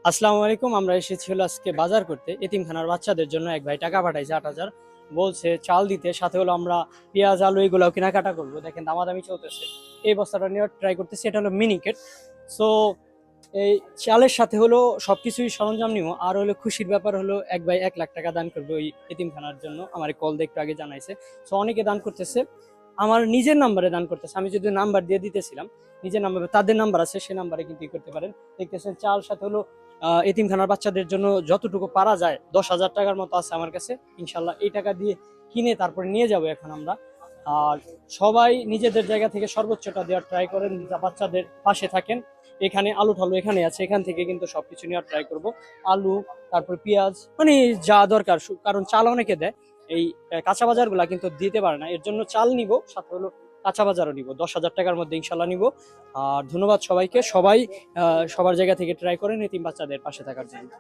আসসালামু আলাইকুম। আমরা এসেছি হলো আজকে বাজার করতে। এতিমখানার বাচ্চাদের জন্য এক ভাই টাকা পাঠাইছে ৮,০০০, বলছে চাল দিতে, সাথে হলো আমরা পেঁয়াজ আলু এগুলাও কেনাকাটা করবো। দেখেন দামাদামি চলতেছে। এই বস্তাটা নেওয়ার ট্রাই করতেছি, এটা হলো মিনিকেট। সো এই চালের সাথে হলো সবকিছুই সরঞ্জাম নিব। আর হলো খুশির ব্যাপার হলো এক ভাই ১,০০,০০০ টাকা দান করবে ওই এতিমখানার জন্য। আমার কল দিয়ে একটু আগে জানাইছে। সো অনেকে দান করতেছে, আমার নিজের নাম্বারে দান করতেছে। আমি যদি নাম্বার দিয়ে দিতেছিলাম, নিজের নাম্বার, তাদের নাম্বার আছে, সে নাম্বারে কিন্তু ই করতে পারেন। দেখতেছেন চাল, সাথে হলো এতিমখানার বাচ্চাদের জন্য যতটুকু পারা যায় ১০,০০০ টাকার মতো আছে আমার কাছে। ইনশাল্লাহ এই টাকা দিয়ে কিনে তারপরে নিয়ে যাব এখন আমরা। আর সবাই নিজেদের জায়গা থেকে সর্বোচ্চটা দেওয়ার ট্রাই করেন, বাচ্চাদের পাশে থাকেন। এখানে আলু ঠালু এখানে আছে, এখান থেকে কিন্তু সবকিছু নেওয়ার ট্রাই করব। আলু, তারপর পেঁয়াজ, মানে যা দরকার। কারণ চাল অনেকে দেয়, এই কাঁচা বাজারগুলা কিন্তু দিতে পারে না। এর জন্য চাল নিব, সাথে হলো কাঁচা বাজারও নিব। ১০,০০০ টাকার মধ্যে ইনশাল্লাহ নিব। আর ধন্যবাদ সবাইকে। সবাই সবার জায়গা থেকে ট্রাই করেন এতিম বাচ্চাদের পাশে থাকার জন্য।